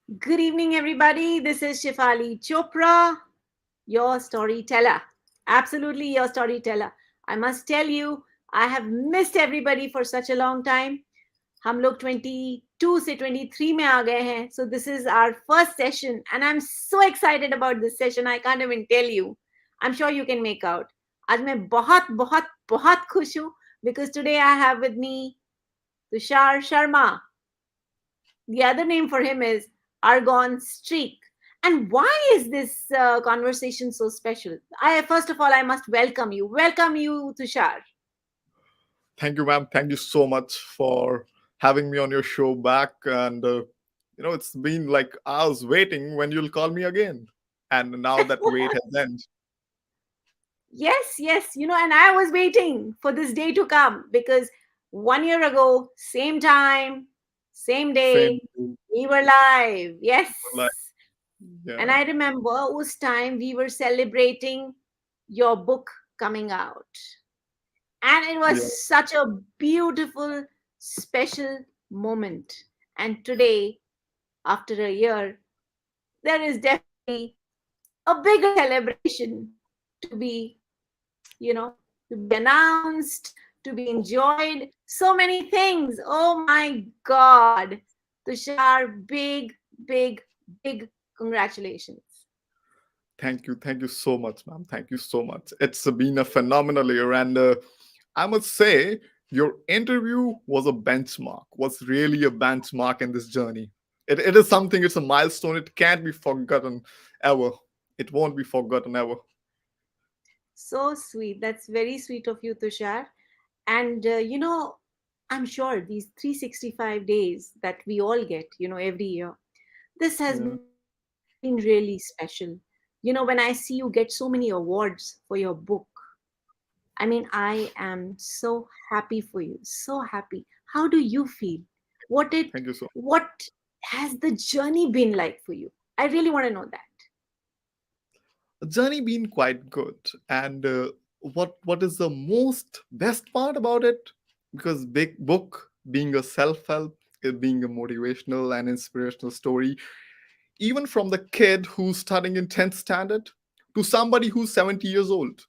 Good evening, everybody. This is Shefali Chopra, your storyteller. Absolutely, your storyteller. I must tell you, I have missed everybody for such a long time. हम लोग 22 से 23 में आ गए हैं. So this is our first session and I'm so excited about this session. I can't even tell you. I'm sure you can make out. आज मैं बहुत बहुत बहुत खुश हूँ because today I have with me Tushar Sharma. The other name for him is Argon Streak. And why is this conversation so special? First of all, I must welcome you. Welcome you, Tushar. Thank you, ma'am. Thank you so much for having me on your show back. And, it's been like hours waiting when you'll call me again. And now that wait has ended. Yes, yes. And I was waiting for this day to come because 1 year ago, same time, same Same day, we were live. Yes. like, And yeah, I remember us time we were celebrating your book coming out. And it was yeah. such a beautiful, special moment. And today, after a year, there is definitely a bigger celebration to be, to be announced, to be enjoyed. So many things. Oh my God. Tushar, big, big, big congratulations. Thank you. Thank you so much, ma'am. Thank you so much. It's been a phenomenal year. And I must say, your interview was a benchmark, was really a benchmark in this journey. It is something, it's a milestone. It can't be forgotten ever. It won't be forgotten ever. So sweet. That's very sweet of you, Tushar. And, I'm sure these 365 days that we all get, every year, this has Yeah. been really special. When I see you get so many awards for your book, I mean, I am so happy for you, so happy. How do you feel? What it, Thank you so what has the journey been like for you? I really want to know that. journey been quite good. And what is the most best part about it? Because big book being a self-help, it being a motivational and inspirational story, even from the kid who's studying in 10th standard to somebody who's 70 years old,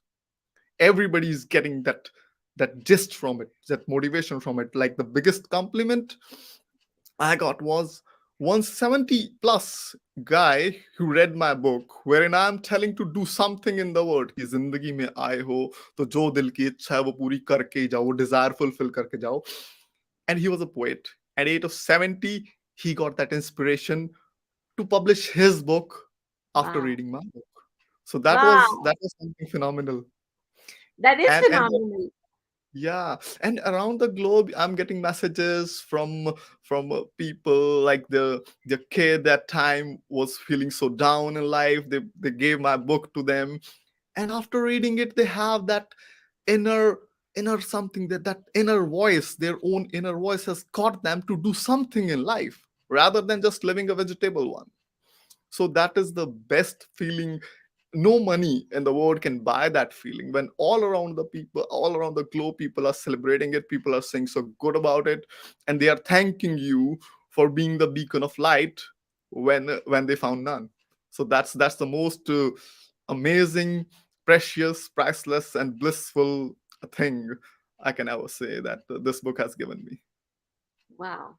everybody's getting that gist from it, that motivation from it. Like the biggest compliment I got was one 70 plus guy who read my book, wherein I'm telling to do something in the world कि जिंदगी में आए हो तो जो दिल की इच्छा है वो पूरी करके ही जाओ, वो desire fulfill करके जाओ. And he was a poet. At age of 70, he got that inspiration to publish his book after Wow. reading my book. So that was Wow. that was something phenomenal. That is And phenomenal. yeah, and around the globe, I'm getting messages from people like the kid that time was feeling so down in life. They gave my book to them, and after reading it, they have that inner inner something, that inner voice, their own inner voice has caught them to do something in life rather than just living a vegetable one. So that is the best feeling. No money in the world can buy that feeling when all around the people, all around the globe, people are celebrating it, people are saying so good about it, and they are thanking you for being the beacon of light when they found none. So that's the most amazing, precious, priceless, and blissful thing I can ever say that this book has given me. Wow.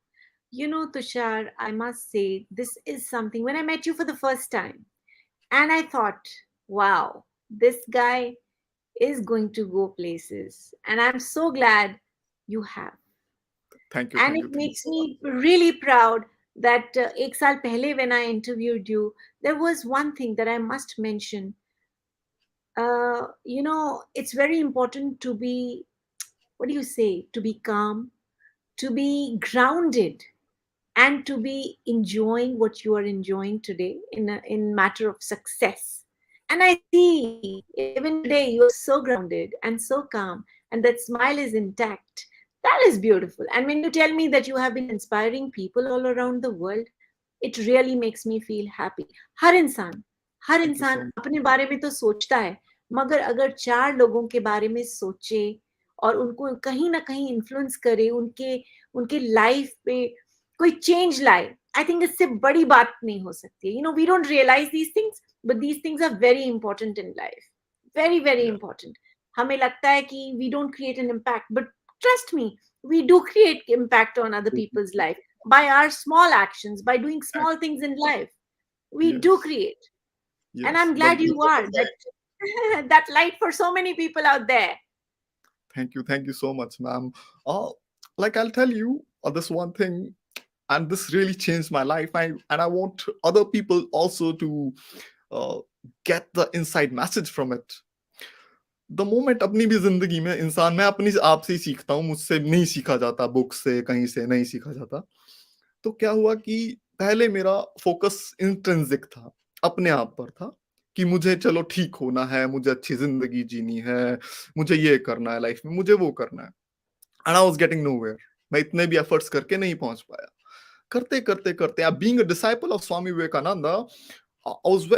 Tushar, I must say, this is something. When I met you for the first time, and I thought, wow, this guy is going to go places. And I'm so glad you have. Thank you, And thank it you, thank you makes so much. me really proud that ek saal pehle when I interviewed you, there was one thing that I must mention. It's very important to be, what do you say, to be calm, to be grounded, and to be enjoying what you are enjoying today in matter of success. And I see even today you are so grounded and so calm, and that smile is intact. That is beautiful. And when you tell me that you have been inspiring people all around the world, it really makes me feel happy. हर इंसान हर Thank you इंसान so much. अपने बारे में तो सोचता है, मगर अगर चार लोगों के बारे में सोचे और उनको कहीं ना कहीं इन्फ्लुएंस करे, उनके उनके लाइफ पे कोई चेंज लाए, I think इससे बड़ी बात नहीं हो सकती है. We don't realize these things, but these things are very important in life. Very, very Yeah. important. हमें लगता है कि we don't create an impact, but trust me, we do create impact on other people's life by our small actions, by doing small things in life. We do Yes. create. And Yes. I'm The glad you are butterfly. that, that light for so many people out there. Thank you. Thank you so much, ma'am. Like I'll tell you this one thing, and this really changed my life. I want other people also to uh, get the inside message from it. The moment अपनी भी जिंदगी में इंसान, मैं अपनी आप से ही सीखता हूँ, मुझसे नहीं सीखा जाता, बुक से कहीं से नहीं सीखा जाता. तो क्या हुआ कि पहले मेरा फोकस इंट्रिंसिक था, अपने आप पर था कि मुझे चलो ठीक होना है, मुझे अच्छी जिंदगी जीनी है, मुझे ये करना है लाइफ में, मुझे वो करना है. And I was getting nowhere. मैं इतने भी एफर्ट्स करके नहीं पहुंच पाया. करते करते करते, being a disciple of Swami Vivekananda,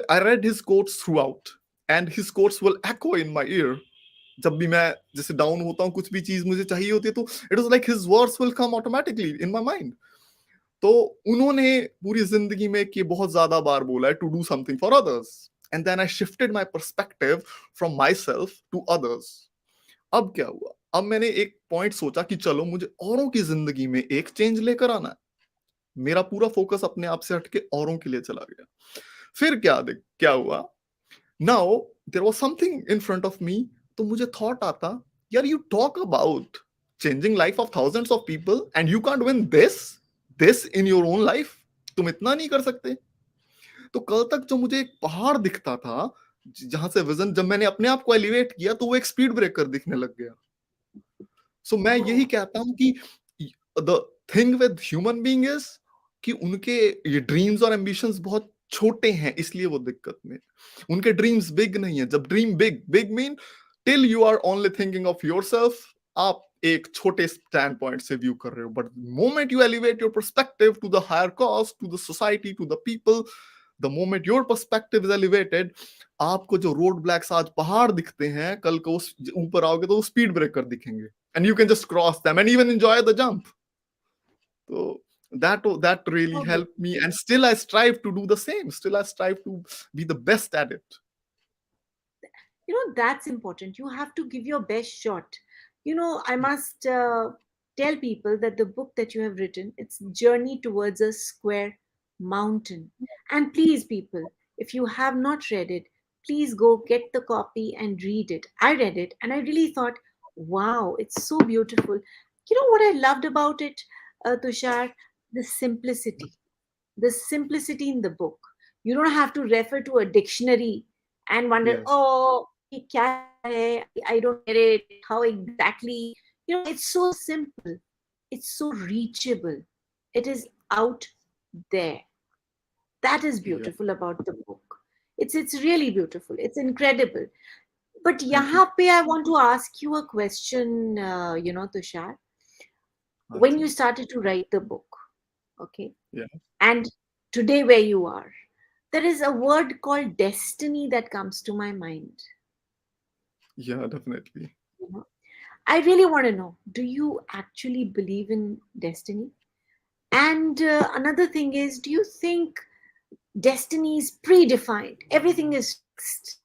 I read his quotes throughout, and his quotes will echo in my ear. जब भी मैं जैसे डाउन होता हूँ, कुछ भी चीज मुझे चाहिए होती है, तो it was like his words will come automatically in my mind. तो उन्होंने पूरी जिंदगी में कि बहुत ज्यादा बार बोला है to do something for others, and then I shifted my perspective from myself to others. अब क्या हुआ, अब मैंने एक पॉइंट सोचा कि चलो मुझे औरों की जिंदगी में एक चेंज लेकर आना है. मेरा पूरा फोकस अपने आप से हटके औरों के लिए चला गया. फिर क्या हुआ, now there was something in front of me. तो मुझे थॉट आता, यार you talk about changing life of thousands of people and you can't win this in your own life. तुम इतना नहीं कर सकते. तो कल तक जो मुझे एक पहाड़ दिखता था, जहां से विजन, जब मैंने अपने आप को एलिवेट किया तो वो एक स्पीड ब्रेकर दिखने लग गया. सो मैं यही Oh, कहता हूँ कि the thing with human being is कि उनके ये ड्रीम्स और एम्बिशंस बहुत छोटे हैं, इसलिए वो दिक्कत में. उनके ड्रीम्स बिग नहीं है. जब dream big big mean till you are only thinking of yourself, आप एक छोटे स्टैंड पॉइंट से व्यू कर रहे हो. But moment you elevate your perspective to the higher cause, to the society, to the people, the moment your perspective is elevated, आपको जो road blacks आज पहाड़ दिखते हैं, कल को ऊपर आओगे तो वो स्पीड ब्रेकर दिखेंगे, and you can just cross them and even enjoy the jump. So that really oh, helped me, and still I strive to do the same. Still I strive to be the best at it. that's important. You have to give your best shot. I must tell people that the book that you have written, it's Journey Towards a Square Mountain. And please, people, if you have not read it, please go get the copy and read it. I read it and I really thought, wow, it's so beautiful. What I loved about it, Tushar? The simplicity. The simplicity in the book. You don't have to refer to a dictionary and wonder, Yes. oh, ये क्या है? I don't get it. How exactly? It's so simple. It's so reachable. It is out there. That is Yeah. beautiful about the book. It's really beautiful. It's incredible. But Thank you. यहाँ पे I want to ask you a question, Tushar. When Acha. you started to write the book, okay, Yeah. and today where you are, there is a word called destiny that comes to my mind. Yeah, definitely. You know? I really want to know, do you actually believe in destiny? And another thing is, do you think destiny is predefined? Everything is fixed?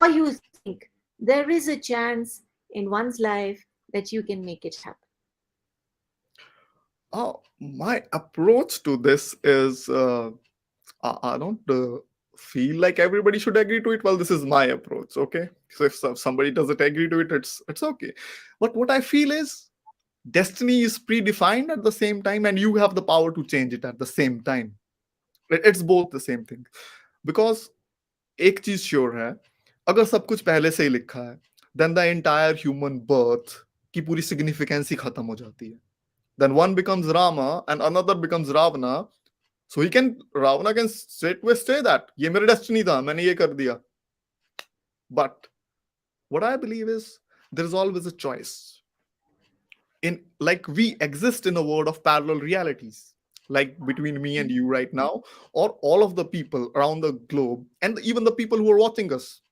Or you think there is a chance in one's life that you can make it happen? My approach to this is I don't feel like everybody should agree to it. Well, this is my approach, okay? So if somebody doesn't agree to it, it's okay. But what I feel is destiny is predefined at the same time, and you have the power to change it at the same time. It's both the same thing. Because एक चीज sure है, अगर सब कुछ पहले से ही लिखा है, then the entire human birth की पूरी significance ही खत्म हो जाती है. Then one becomes Rama and another becomes Ravana. So Ravana can straightway say that ये मेरा destiny था, मैंने ये कर दिया. But what I believe is there is always a choice. In like we exist in a world of parallel realities, like between me and you right now, or all of the people around the globe, and even the people who are watching us.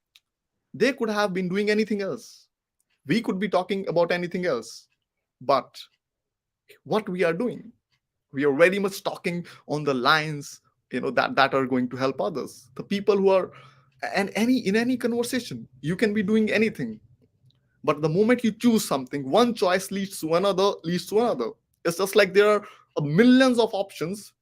They could have been doing anything else. We could be talking about anything else. But what we are doing, We are very much talking on the lines, that are going to help others, the people who are. And any conversation you can be doing anything, but the moment you choose something, one choice leads to another. It's just like there are millions of options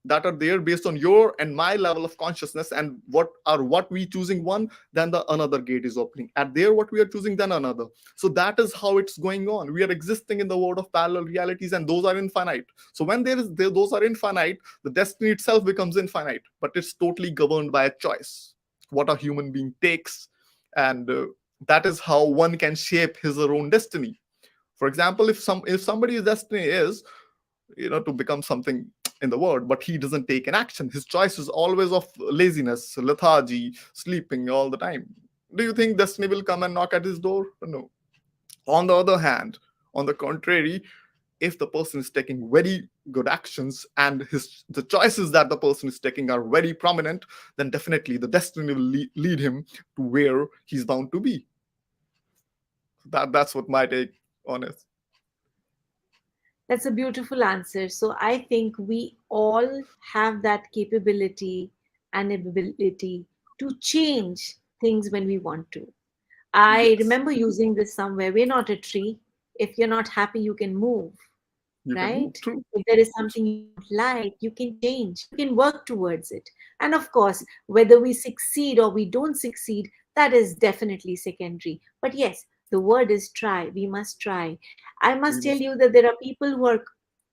that are there based on your and my level of consciousness, and what we choosing one, then the another gate is opening at there, what we are choosing, then another. So that is how it's going on. We are existing in the world of parallel realities, and those are infinite. So when those are infinite, the destiny itself becomes infinite, but it's totally governed by a choice, what a human being takes. And that is how one can shape his or own destiny. For example, if somebody's destiny is, to become something in the world, but he doesn't take an action, his choice is always of laziness, lethargy, sleeping all the time, do you think destiny will come and knock at his door? No. On the other hand, on the contrary, if the person is taking very good actions, and the choices that the person is taking are very prominent, then definitely the destiny will lead him to where he's bound to be. That's what my take on it. That's a beautiful answer. So I think we all have that capability and ability to change things when we want to. I Yes, remember using this somewhere. We're not a tree. If you're not happy, you can move, you can move right? through. If there is something you don't like, you can change, you can work towards it. And of course, whether we succeed or we don't succeed, that is definitely secondary. But yes, the word is try. We must try. I We must tell must. you that there are people who are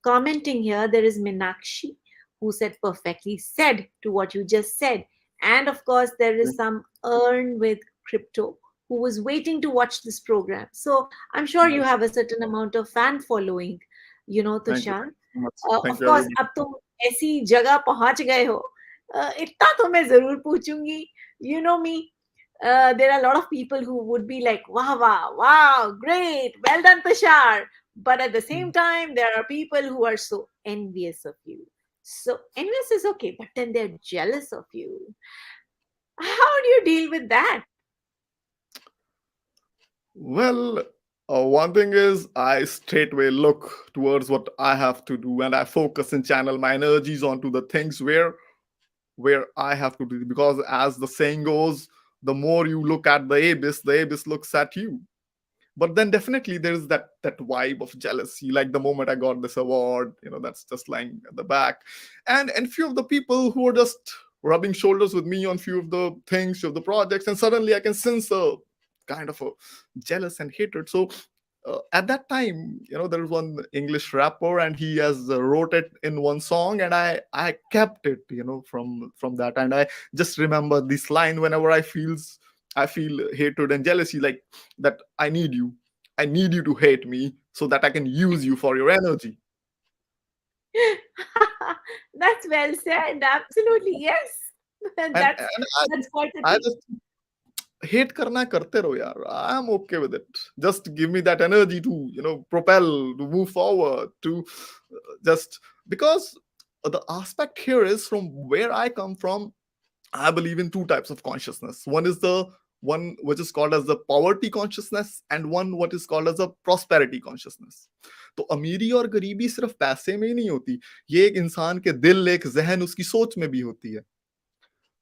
commenting here. There is Minakshi who said perfectly said to what you just said. And of course, there is some Earn with Crypto who was waiting to watch this program. So I'm sure you Nice. have a certain amount of fan following, Thank you. Tushar. Thank you so much. Of Thank you, course everybody. अब तुम ऐसी जगह पहुंच गए हो, इतना तो मैं जरूर पूछूंगी. You know me, there are a lot of people who would be like, wow, wow, wow, great, well done, Tushar. But at the same time, there are people who are so envious of you. So envious is okay, but then they're jealous of you. How do you deal with that? Well, one thing is I straightway look towards what I have to do, and I focus and channel my energies onto the things where I have to do. Because as the saying goes, the more you look at the abyss looks at you. But then definitely there's that vibe of jealousy, like the moment I got this award, that's just lying at the back. And few of the people who are just rubbing shoulders with me on few of the things, few of the projects, and suddenly I can sense a kind of a jealous and hatred. So at that time, there was one English rapper, and he has wrote it in one song, and I kept it, from that. And I just remember this line whenever I feel hatred and jealousy, like that. I need you to hate me so that I can use you for your energy. That's well said. Absolutely, yes. and that's and that's quite a I thing. just hate karna करते रहो यार. I'm okay with it. Just give me that energy to propel, to move forward, to just because the aspect here is, from where I come from, I believe in two types of consciousness. One is the one which is called as the poverty consciousness, and one what is called as a prosperity consciousness. तो अमीरी और गरीबी सिर्फ पैसे में ही नहीं होती, ये एक इंसान के दिल, एक जहन, उसकी सोच में भी होती है.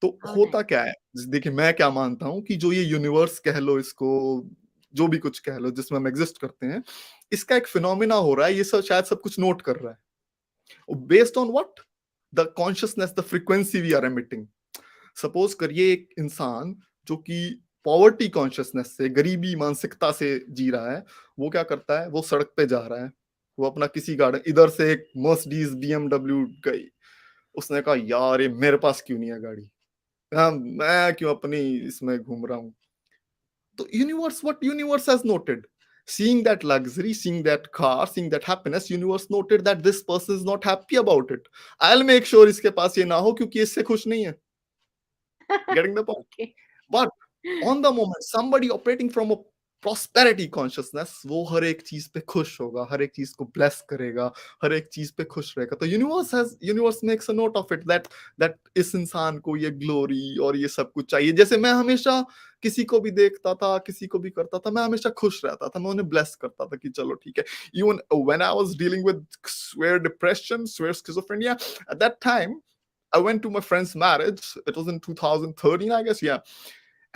तो How nice. होता क्या है, देखिए मैं क्या मानता हूँ कि जो ये यूनिवर्स कह लो इसको, जो भी कुछ कह लो जिसमें हम एग्जिस्ट करते हैं, इसका एक फिनोमिना हो रहा है, ये सब शायद सब कुछ नोट कर रहा है, based on what, the consciousness, the frequency we are emitting. Suppose करिए एक इंसान जो कि पॉवर्टी कॉन्शियसनेस से, गरीबी मानसिकता से जी रहा है, वो क्या करता है, वो सड़क पे जा रहा है, वो अपना किसी गाड़ी, इधर से एक मर्सिडीज बीएमडब्ल्यू गई, उसने कहा यार ये मेरे पास क्यों नहीं है गाड़ी, हाँ, मैं क्यों अपनी इसमें घूम रहा हूँ. तो universe, what universe has noted, seeing that luxury, seeing that car, seeing that happiness, universe noted that this person is not happy about it. I'll make sure इसके पास ये ना हो क्योंकि इससे खुश नहीं है. Getting the point? Okay. But on the moment, somebody operating from a prosperity consciousness, वो हर एक चीज पे खुश होगा, हर एक चीज को ब्लेस करेगा, हर एक चीज पे खुश रहेगा। तो universe makes a note of it that that इस इंसान को ये ग्लोरी और ये सब कुछ चाहिए। जैसे मैं हमेशा किसी को भी देखता था, किसी को भी करता था, मैं हमेशा खुश रहता था, मैं उन्हें ब्लेस करता था कि चलो ठीक है। Even when I was dealing with swear depression, swear schizophrenia, at that time I went to my friend's marriage. It was in 2013, I guess. Yeah.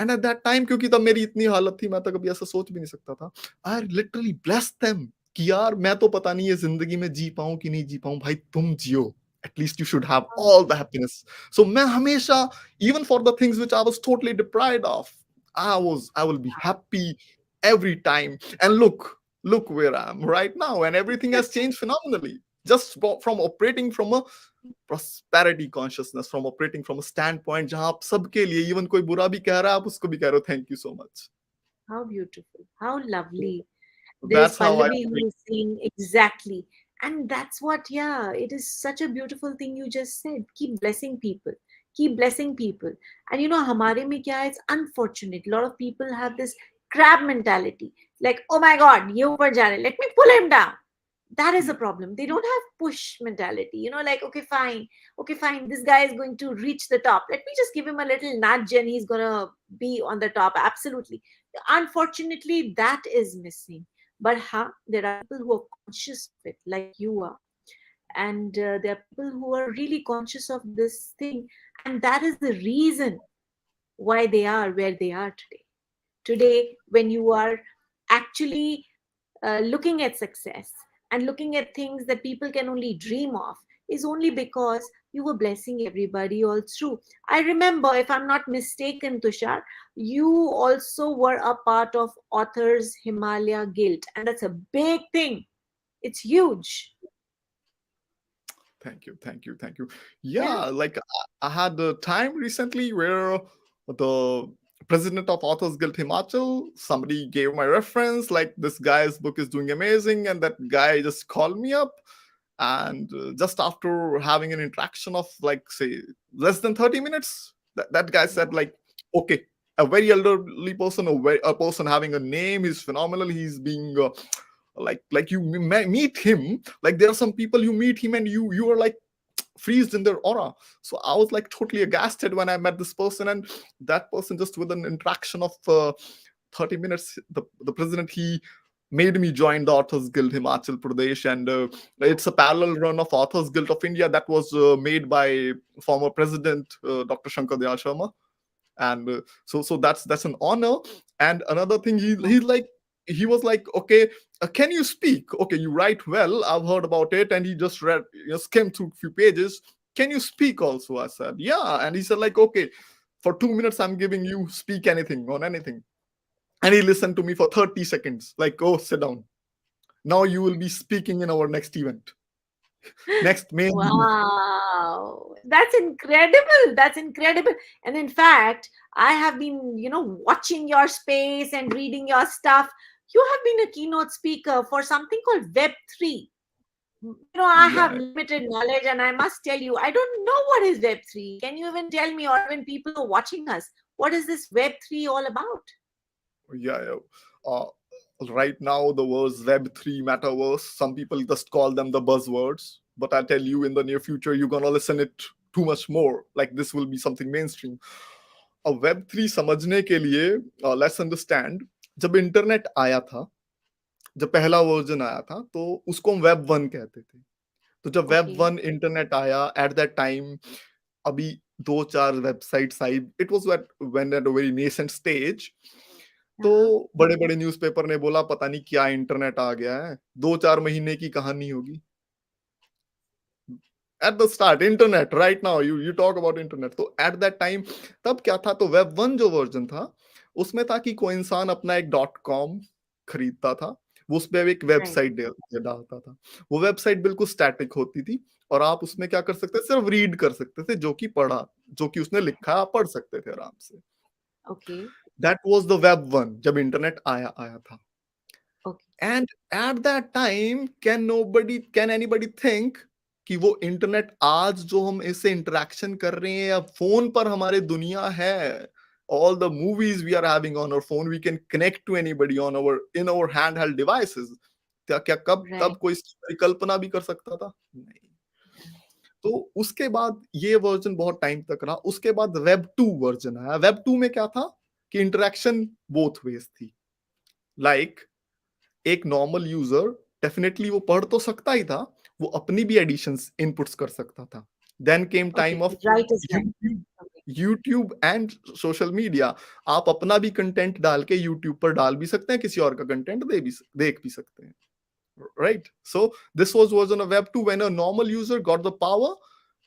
And at that time, क्योंकि तब मेरी इतनी हालत थी, मैं तो कभी ऐसा सोच भी नहीं सकता था, आई लिटरली ब्लेस देम कि यार मैं तो पता नहीं ये जिंदगी में जी पाऊं कि नहीं जी पाऊं, भाई तुम जियो, at least you should have all the happiness. So मैं हमेशा, even for the things which I was totally deprived of, I will be happy every time. And look where I am right now, and everything has changed phenomenally, just from operating from a prosperity consciousness, from operating from a standpoint जहां आप सबके लिए, even कोई बुरा भी कह रहा है, आप उसको भी कह रहे हो thank you so much. How beautiful. How lovely. There's That's how I Pallavi who is saying exactly. And that's what, yeah, it is such a beautiful thing you just said. Keep blessing people. Keep blessing people. And you know, hamare mein kya hai, it's unfortunate. A lot of people have this crab mentality. Like, oh my God, ye upar ja rahe, let me pull him down. That is a problem. They don't have push mentality. You know, like, okay, fine. This guy is going to reach the top. Let me just give him a little nudge and he's going to be on the top. Absolutely. Unfortunately, that is missing. But there are people who are conscious of it, like you are. And there are people who are really conscious of this thing. And that is the reason why they are where they are today. Today, when you are actually looking at success and looking at things that people can only dream of, is only because you were blessing everybody all through. I remember, if I'm not mistaken, Tushar, you also were a part of Authors Himalaya Guild, and that's a big thing. It's huge. thank you. Yeah. Yeah, like I had a time recently where the president of Authors Guild Himachal, somebody gave my reference, like this guy's book is doing amazing, and that guy just called me up, and just after having an interaction of like say less than 30 minutes, that guy said like, okay, a very elderly person, a person having a name, is phenomenal, he's being like you meet him, like there are some people you meet him and you are like freezed in their aura. So I was like totally aghast when I met this person, and that person, just with an interaction of 30 minutes, the president, he made me join the Authors Guild Himachal Pradesh, and it's a parallel run of Authors Guild of India that was made by former president Dr. Shankar Dayal Sharma. And so that's an honor. And another thing, he was like, okay, can you speak? Okay, you write well, I've heard about it. And he just read, skimmed through a few pages. Can you speak also? I said, yeah. And he said like, okay, for 2 minutes I'm giving you, speak anything on anything. And he listened to me for 30 seconds, like, oh, sit down, now you will be speaking in our next event, next main event. Wow, that's incredible. That's incredible. And in fact, I have been, watching your space and reading your stuff. You have been a keynote speaker for something called Web3. I have Yeah. limited knowledge, and I must tell you, I don't know what is Web3. Can you even tell me, or even people who are watching us, what is this Web3 all about? Yeah. Uh, right now, the words Web3, Metaverse, some people just call them the buzzwords. But I tell you, in the near future, you're gonna listen it too much more. Like this will be something mainstream. A Web3 समझने के लिए, let's understand, जब internet आया था, जब पहला version आया था, तो उसको हम वेब वन कहते थे। तो जब वेब Okay. वन इंटरनेट आया, एट दैट टाइम अभी 2-4 websites I, it was when at a very nascent stage. तो Uh-huh. बड़े-बड़े न्यूज़पेपर ने बोला पता नहीं क्या इंटरनेट आ गया है, 2-4 महीने की कहानी होगी। At the start internet, right now you talk about internet. तो एट दैट टाइम तब क्या था, तो वेब 1 जो वर्जन था, उसमें था कि कोई इंसान अपना एक डॉट कॉम खरीदता था, वो उसपे एक Right. वेबसाइट डालता था। वो वेबसाइट बिल्कुल स्टैटिक होती थी, और आप उसमें क्या कर सकते थे, सिर्फ रीड कर सकते थे, जो कि उसने लिखा है, आप पढ़ सकते थे आराम से। Okay. That was the web 1 जब इंटरनेट आया आया था। Okay. And at that time can anybody think कि वो इंटरनेट आज जो हम इससे इंटरेक्शन कर रहे हैं, या फोन पर हमारे दुनिया है, all the movies we are having on our phone, we can connect to anybody on our in our handheld devices. क्या क्या कब कब Right. कोई इसकी परिकल्पना भी कर सकता था? नहीं. Yeah. तो उसके बाद ये वर्जन बहुत टाइम तक रहा. उसके बाद वेब 2 वर्जन आया. वेब 2 में क्या था कि इंटरेक्शन बोथ वेज थी. लाइक एक नॉर्मल यूजर डेफिनेटली वो पढ़ तो सकता ही था, वो अपनी भी एडिशंस इनपुट्स कर सकता था. Then came Okay. Time off Right as well. YouTube. Okay. YouTube and social media. आप अपना भी कंटेंट डाल के यूट्यूब पर डाल भी सकते हैं, किसी और का कंटेंट देख भी सकते हैं. Right? So this was version of Web 2 when a normal user got the power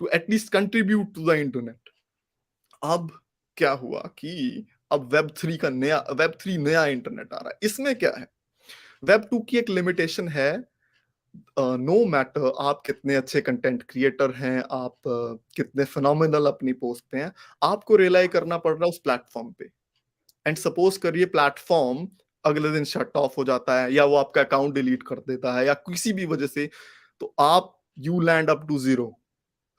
to at least contribute to the internet. अब क्या हुआ कि अब वेब 3 नया इंटरनेट आ रहा है. इसमें क्या है, वेब 2 की एक लिमिटेशन है. नो मैटर आप कितने अच्छे कंटेंट क्रिएटर हैं, आप कितने फिनोमिनल अपनी पोस्ट पे हैं, आपको रिलाई करना पड़ रहा है उस प्लेटफॉर्म पे. एंड सपोज करिए प्लेटफॉर्म अगले दिन शट ऑफ हो जाता है, या वो आपका अकाउंट डिलीट कर देता है, या किसी भी वजह से, तो आप you land up to zero.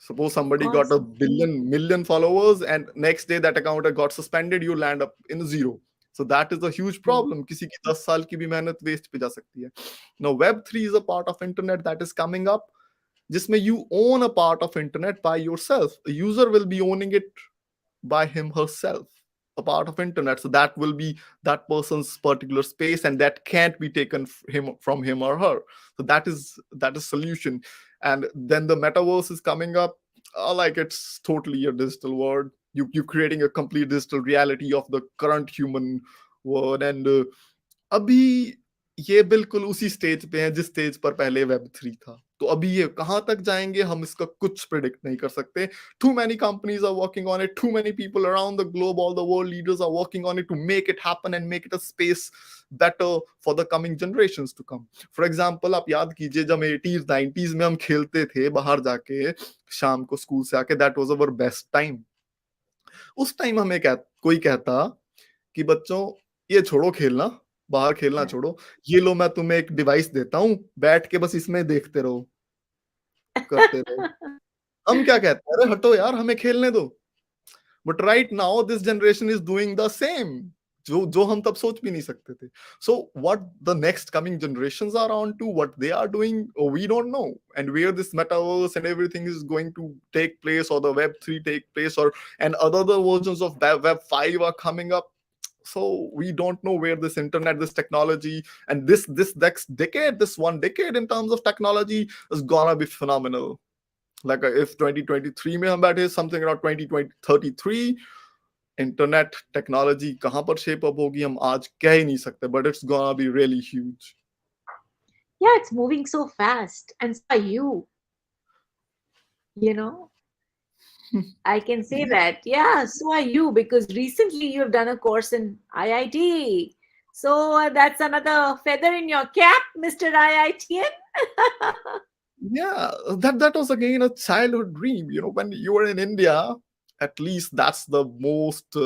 Suppose somebody got a Constantly. million followers and next day that account got suspended, you land up in zero. So that is a huge Hmm. problem. किसी की 10 साल की भी मेहनत waste पे जा सकती है. Now Web 3 is a part of internet that is coming up, जिसमें you own a part of internet by yourself. A user will be owning it by him herself, a part of internet. So that will be that person's particular space, and that can't be taken from him or her. So that is solution. And then the metaverse is coming up. Like it's totally a digital world. You creating a complete digital reality of the current human world. And अभी ये बिल्कुल उसी stage पे है जिस stage पर पहले web 3 था. तो अभी ये कहां तक जाएंगे हम इसका कुछ प्रिडिक्ट नहीं कर सकते. Too many companies are working on it. Too many people around the globe, all the world leaders are working on it to make it happen and make it a space better for the coming generations to come. For example, आप याद कीजिए जब 80s 90s में हम खेलते थे बाहर जाके शाम को स्कूल से आके, that was our best time. उस टाइम हमें कोई कहता कि बच्चों ये छोड़ो खेलना, बाहर खेलना Yeah. छोड़ो, ये लो मैं तुम्हें एक डिवाइस देता हूँ, बैठ के बस इसमें देखते रहो, करते रहो. हम क्या कहते हैं, अरे हटो यार हमें खेलने दो. But right now this generation is doing the same, जो जो हम तब सोच भी नहीं सकते थे. So what the next coming generations are on to, what they are doing, we don't know. And where this metaverse and everything is going to take place, और द वेब 3 टेक प्लेस, और and other versions of web 5 are coming up. So we don't know where this internet, this technology, and this next decade, this one decade in terms of technology is gonna be phenomenal. Like if 2023 में हम बैठे, something around 2033, internet technology कहाँ पर shape up होगी हम आज कह ही नहीं सकते, but it's gonna be really huge. Yeah, it's moving so fast. And so are you. You know, I can say Yeah. that. Yeah, so are you, because recently you have done a course in IIT. So that's another feather in your cap, Mr. IITian. Yeah, that was again a childhood dream. When you were in India, at least that's the most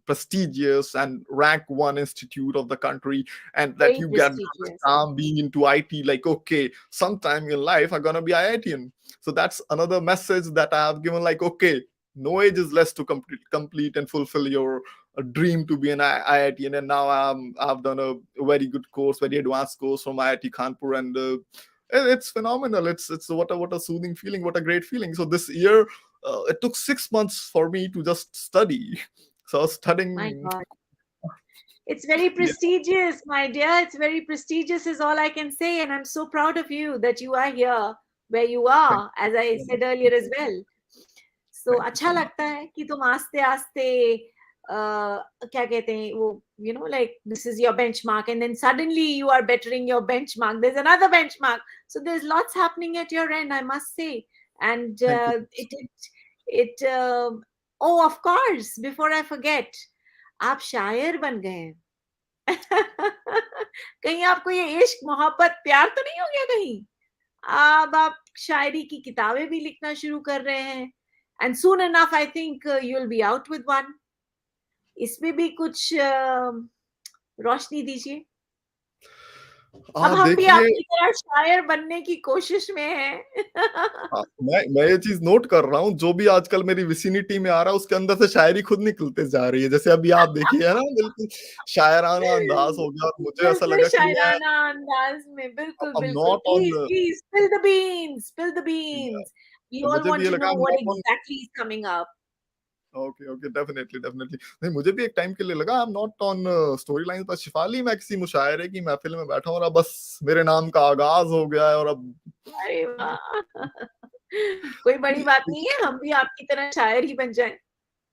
prestigious and rank one institute of the country, and that Very you get prestigious. being into IT, like, okay, sometime in life I'm gonna be IITian. So that's another message that I have given, like, okay, no age is less to complete and fulfill your dream to be an IITian. And now I've done a very good course, very advanced course from IIT Kanpur, and it's phenomenal. It's what a soothing feeling, what a great feeling. So this year, it took 6 months for me to just study. So I was My studying. God. It's very Yeah, prestigious, my dear. It's very prestigious, is all I can say. And I'm so proud of you that you are here where you thank are, as I you so said much. earlier as well. So Thank you अच्छा so much. लगता है कि तुम आस्ते आस्ते क्या कहते हैं वो, like this is your benchmark, and then suddenly you are bettering your benchmark. There's another benchmark. So there's lots happening at your end, I must say. And Thank you. oh, of course, before I forget, आप शायर बन गए हैं. कहीं आपको ये इश्क मोहब्बत प्यार तो नहीं हो गया कहीं? अब आप शायरी की किताबें भी लिखना शुरू कर रहे हैं. And soon enough I think you will be out with one. इसमें भी कुछ रोशनी दीजिए. अब हम भी देखिए, आपकी तरह शायर बनने की कोशिश में हैं। मैं ये चीज़ नोट कर रहा हूँ, जो भी आजकल मेरी विसिनिटी में आ रहा है, उसके अंदर से शायरी खुद निकलते जा रही है। जैसे अभी आप देखिए, है ना, बिल्कुल शायराना अंदाज़ हो गया और मुझे ऐसा बिल्कुल लगा कि मैं शायराना अंदाज में, बिल्कुल, आई एम बिल्कुल। Not please, on, please spill the beans, spill the beans. We तो all मुझे भी want ये to लगा know I am what not on. exactly is coming up. Okay, okay, definitely, definitely. नहीं, मुझे भी एक टाइम के लिए लगा I am not on story line, बस शिफाली, मैं किसी मुशायरे की महफ़िल में बैठा हूँ और अब बस मेरे नाम का आगाज़ हो गया है और अब अरे वाह! कोई बड़ी बात नहीं है, हम भी आपकी तरह शायर ही बन जाएँ।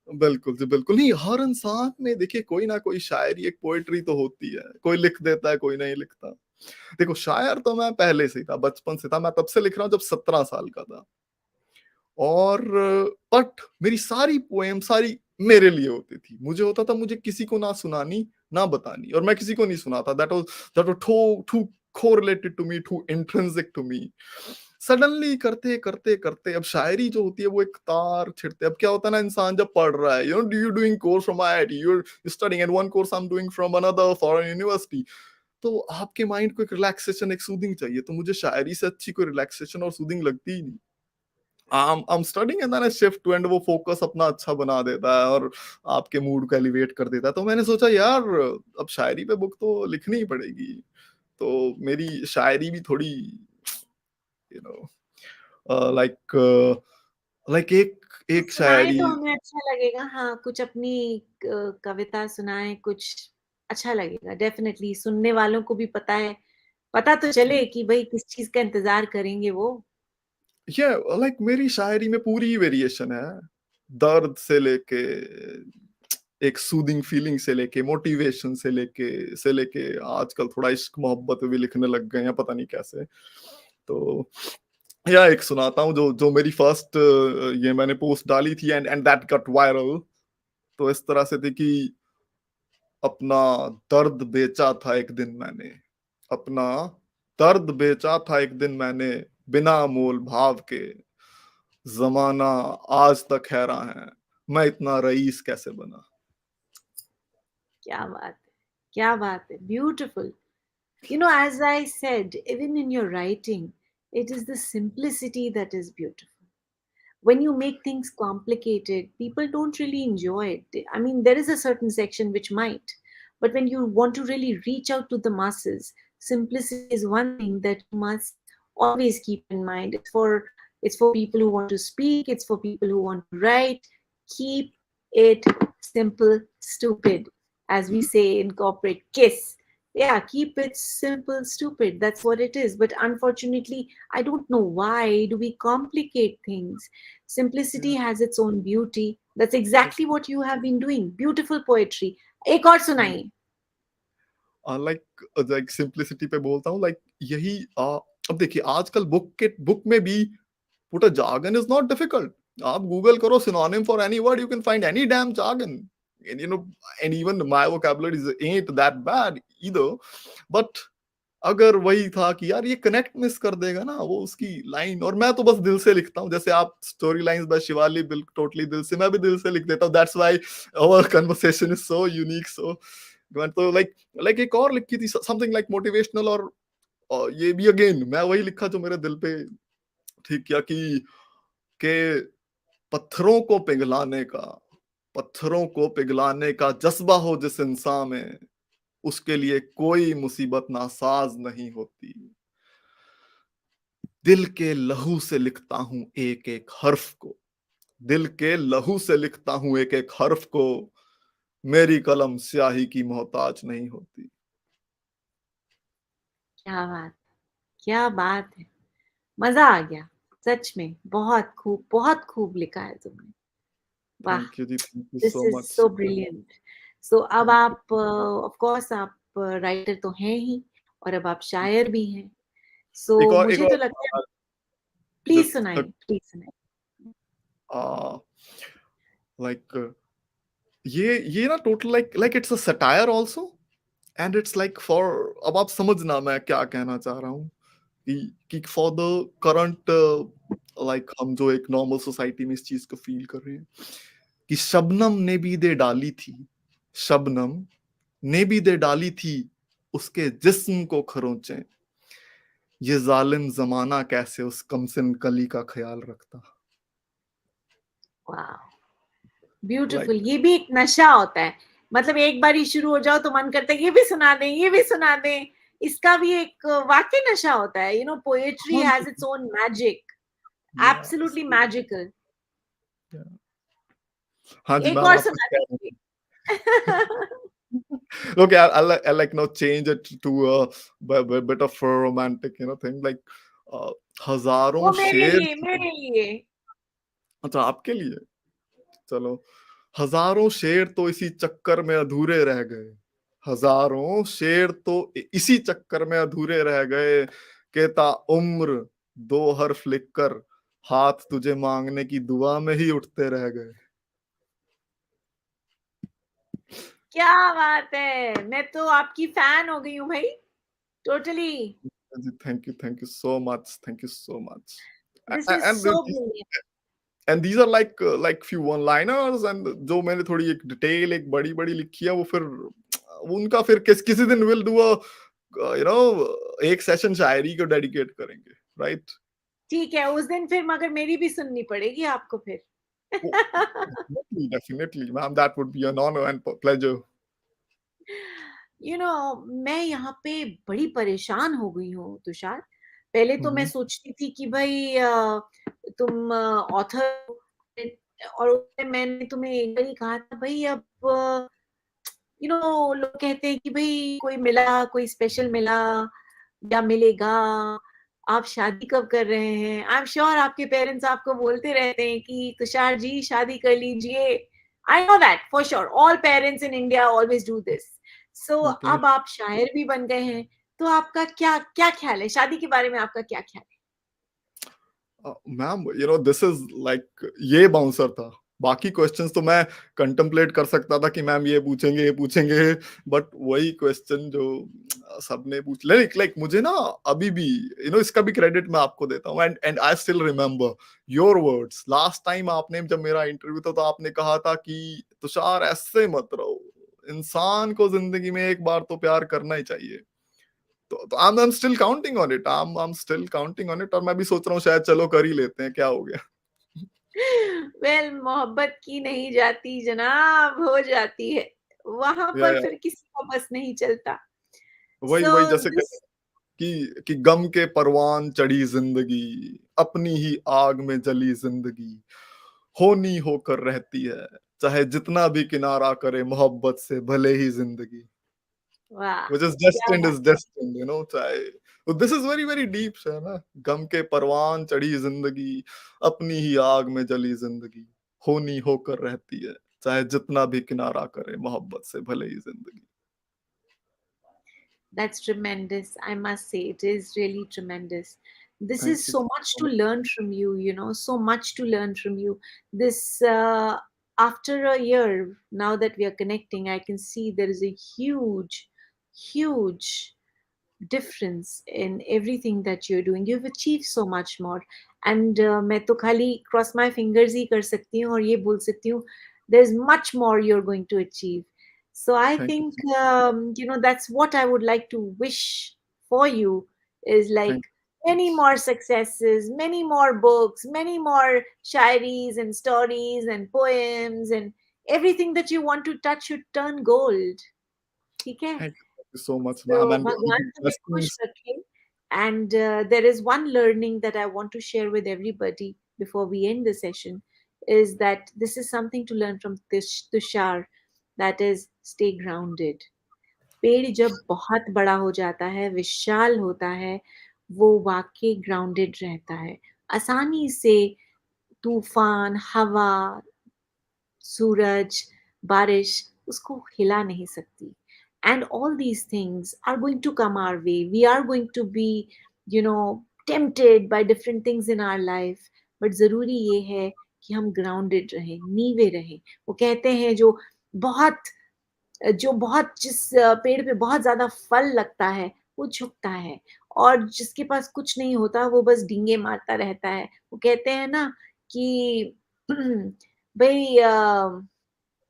बिल्कुल जी, बिल्कुल। नहीं, हर इंसान में देखिए कोई ना कोई शायरी, एक पोएट्री तो होती है। कोई लिख देता है, कोई नहीं लिखता। देखो, शायर तो मैं पहले से ही था, बचपन से था। मैं तब से लिख रहा हूँ जब 17 साल का था। और बट मेरी सारी पोएम सारी मेरे लिए होती थी। मुझे होता था मुझे किसी को ना सुनानी, ना बतानी, और मैं किसी को नहीं सुनाता। That was too too correlated to me, too intrinsic to me. Suddenly करते, करते, करते अब शायरी जो होती है वो एक तार छिड़ते, अब क्या होता है ना, इंसान जब पढ़ रहा है, you doing course from IIT, you are studying and one course I am doing from another foreign university, तो आपके माइंड को एक रिलैक्सेशन, एक सूदिंग चाहिए, तो मुझे शायरी से अच्छी कोई रिलैक्सेशन और सूदिंग लगती ही नहीं। I'm studying and then I shift to, and वो फोकस अपना अच्छा बना देता है और आपके मूड को एलिवेट कर देता है। तो मैंने सोचा यार, अब शायरी पे बुक तो लिखनी ही पड़ेगी। तो मेरी शायरी भी थोड़ी, यू नो, लाइक एक कुछ एक सुनाएँ शायरी। तो हमें अच्छा लगेगा। हाँ, कुछ अपनी कविता सुनाएँ, कुछ अच्छा लगेगा डेफ़िनेटली। सुनने वालों को भी पता तो चले कि भई किस चीज़ का इंतज़ार करेंगे वो। ये लाइक मेरी शायरी में पूरी ही वेरिएशन है। दर्द से लेके, एक सूदिंग फीलिंग से लेके, मोटिवेशन से लेके आजकल थोड़ा इश्क मोहब्बत भी लिखने लग गए हैं, पता नहीं कैसे। तो या एक सुनाता हूँ जो जो मेरी फर्स्ट, ये मैंने पोस्ट डाली थी एंड दैट गॉट वायरल। तो इस तरह से थी कि अपना दर्द बेचा था एक दिन मैंने, अपना दर्द बेचा था एक दिन मैंने, बिना मोल भाव के, जमाना आज तक हैरान है, मैं इतना रईस कैसे बना। क्या बात है! क्या बात है! Beautiful. You know, as I said, even in your writing, it is the simplicity that is beautiful. When you make things complicated, people don't really enjoy it. I mean, there is a certain section which might, but when you want to really reach out to the masses, simplicity is one thing that you must always keep in mind. It's for people who want to speak, it's for people who want to write. Keep it simple, stupid, as we say in corporate kiss. Yeah, keep it simple, stupid. That's what it is. But unfortunately, I don't know why do we complicate things. Simplicity Yeah, has its own beauty. That's exactly what you have been doing. Beautiful poetry. एक और सुनाइए। Like like simplicity पे बोलता हूँ, like यही अब देखिए आजकल बुक में भी put a jargon is not difficult. आप गूगल करो synonym for any word, you can find any damn jargon. And you know, and even my vocabulary ain't that bad either. But अगर वही था कि यार ये कनेक्ट मिस कर देगा ना वो उसकी लाइन, और मैं तो बस दिल से लिखता हूँ, जैसे आप स्टोरी लाइंस बाय शिवाली, बिल टोटली दिल से, मैं भी दिल से लिख देता हूँ। That's why our conversation is so unique. So मैं तो लाइक एक और लिखी थी समथिंग लाइक मोटिवेशनल, और ये भी अगेन मैं वही लिखा जो मेरे दिल पे ठीक किया कि पत्थरों को पिघलाने का, पत्थरों को पिघलाने का जज्बा हो जिस इंसान में, उसके लिए कोई मुसीबत नासाज नहीं होती। दिल के लहू से लिखता हूं एक एक हर्फ को, दिल के लहू से लिखता हूं एक एक हर्फ को, मेरी कलम स्याही की मोहताज नहीं होती। क्या बात, क्या बात है! मजा आ गया। सच में बहुत खूब लिखा है तुमने। वाह! थैंक यू जी, thank you this so is much. So brilliant. So अब थैंक यू। आप ऑफ कोर्स आप राइटर तो हैं ही और अब आप शायर भी हैं। सो एक मुझे तो लगता है और प्लीज जस्ट सुनाइए, प्लीज सुनाइए। लाइक ये ना total like it's a satire also, and it's like for, अब आप समझना मैं क्या कहना चाह रहा हूँ कि फॉर द करंट, लाइक हम जो एक नॉर्मल सोसाइटी में इस चीज को फील कर रहे हैं कि शबनम ने भी दे डाली थी, शबनम ने भी दे डाली थी उसके जिस्म को खरोंचे, ये जालिम जमाना कैसे उस कमसिन कली का ख्याल रखता। वाह, लाइक ब्यूटीफुल। ये भी एक नशा होता है, मतलब एक बार ही शुरू हो जाओ तो मन करता है ये भी सुना दें, ये भी सुना दें। इसका भी एक वाकई नशा होता है। यू नो, पोएट्री हाँ हैज जी, its own magic, yes, absolutely magical. हाँ जी एक मैम और आप कुछ सुना कह दीजिए। Okay, I'll like now change it to a bit of a romantic, thing like uh, हजारों वो मेरे शेर। लिए, मेरे लिए। अच्छा, आपके लिए। चलो, हजारों शेर तो इसी चक्कर में अधूरे रह गए, हजारों शेर तो इसी चक्कर में अधूरे रह गए, के ता उम्र दो हर्फ लिखकर हाथ तुझे मांगने की दुआ में ही उठते रह गए। क्या बात है, मैं तो आपकी फैन हो गई हूँ भाई, टोटली। जी, thank you so much, thank you so much. This is and so brilliant. these are like few one liners, and जो मैंने थोड़ी एक डिटेल एक बड़ी बड़ी लिखी है वो फिर उनका फिर किसी दिन विल डू अ एक सेशन शायरी को डेडिकेट करेंगे, राइट? ठीक है, उस दिन फिर मगर मेरी भी सुननी पड़ेगी आपको फिर। Definitely ma'am, that would be an honour and pleasure. You know, मैं यहाँ पे बड़ी परेशान हो गई हूँ तुषार। पहले तो मैं सोचती थी कि भाई तुम ऑथर, और मैंने तुम्हें एक बार ही कहा था भाई, अब यू नो लोग कहते हैं कि भाई कोई मिला, कोई स्पेशल मिला या मिलेगा, आप शादी कब कर रहे हैं। आई एम श्योर आपके पेरेंट्स आपको बोलते रहते हैं कि तुषार जी शादी कर लीजिए। I know that for sure, all parents in India always do this. So okay, अब आप शायर भी बन गए हैं, तो आपका क्या क्या ख्याल है शादी के बारे में, आपका क्या ख्याल मैम दिस इज लाइक ये बाउंसर था, बाकी क्वेश्चंस तो मैं कंtemplate कर सकता था कि मैम ये पूछेंगे, बट वही क्वेश्चन जो सबने पूछ ले, लाइक मुझे ना अभी भी इसका भी क्रेडिट मैं आपको देता हूँ, and I still remember your words last time आपने जब मेरा इंटरव्यू था, तो आपने कहा था कि तुषार ऐसे मत रहो, इंसान को जिंदगी में एक बार तो प्यार करना ही चाहिए। तो I'm still counting on it, I'm still counting on it, और मैं भी सोच रहा हूँ शायद चलो कर ही लेते हैं, क्या हो गया। है। वेल, मोहब्बत की नहीं जाती जनाब, हो जाती है, वहां पर या फिर किसी का बस नहीं चलता। वही सो वही जैसे दिस, कि गम के परवान चढ़ी जिंदगी, अपनी ही आग में जली जिंदगी, होनी होकर रहती है, चाहे जितना भी किनारा करे मोहब्बत से भले ही जिंदगी, वाह, which क्या बात। is destined, चाहे, तो this is very very deep है ना। गम के परवान चढ़ी जिंदगी, अपनी ही आग में जली जिंदगी, होनी होकर रहती है, चाहे जितना भी किनारा करे मोहब्बत से भले ही जिंदगी। That's tremendous. I must say, it is really tremendous. This thank is you so much so to much. learn from you, you know, so much to learn from you. This, after a year, now that we are connecting, I can see there is a huge, huge difference in everything that you're doing. You've achieved so much more. And मैं तो खाली cross my fingers ही कर सकती हूँ और ये बोल सकती हूँ, there's much more you're going to achieve. So I thank think, you you know, that's what I would like to wish for you, is like thank many more successes, many more books, many more shairis and stories and poems, and everything that you want to touch should turn gold. ठीक है? Thank you so much So ma'am, and भगवान तुम्हें खुश रखे. And there is one learning that I want to share with everybody before we end the session, is that this is something to learn from this Tushar, that is stay grounded. पेड़ जब बहुत बड़ा हो जाता है, विशाल होता है, वो वाकई ग्राउंडेड रहता है। आसानी से तूफान, हवा, सूरज, बारिश उसको हिला नहीं सकती। And all these things are going to come our way. We are going to be, you know, tempted by different things in our life. But ज़रूरी ये है कि हम grounded रहें, नीवे रहें। वो कहते हैं बहुत जो बहुत जिस पेड़ पे बहुत ज़्यादा फल लगता है, वो झुकता है, और जिसके पास कुछ नहीं होता, वो बस डींगे मारता रहता है। वो कहते हैं ना कि भई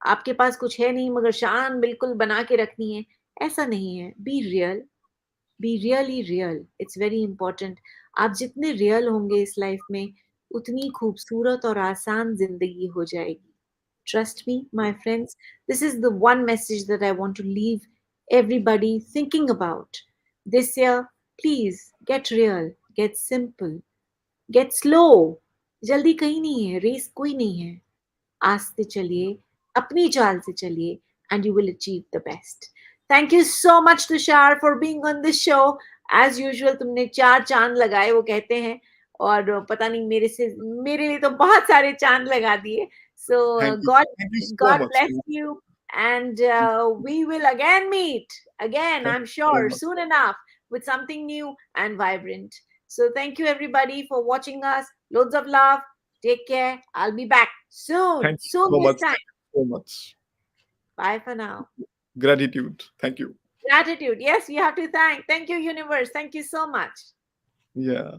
आपके पास कुछ है नहीं मगर शान बिल्कुल बना के रखनी है। ऐसा नहीं है. Be real. Be really real. It's very important. आप जितने रियल होंगे इस लाइफ में उतनी खूबसूरत और आसान जिंदगी हो जाएगी. Trust me, my friends, this is the one message that I want to leave everybody thinking about. This year, please get real, get simple, get slow. जल्दी कहीं नहीं है, रेस कोई नहीं है. आस्ते चलिए, अपनी चाल से चलिए, and you will achieve the best. Thank you so much, Tushar, for being on this show. As usual, तुमने 4 चांद लगाए वो कहते हैं और पता नहीं मेरे लिए तो बहुत सारे चांद लगा दिए. So God Thank you so God much. bless you, and we will again meet again. Thank I'm you so sure much. soon enough with something new and vibrant. So thank you everybody for watching us. Loads of love. Take care. I'll be back soon. Thank you Soon so this much. time. Thank you so much. Bye for now. Gratitude. Thank you. Gratitude. Yes, we have to thank. Thank you, universe. Thank you so much. Yeah.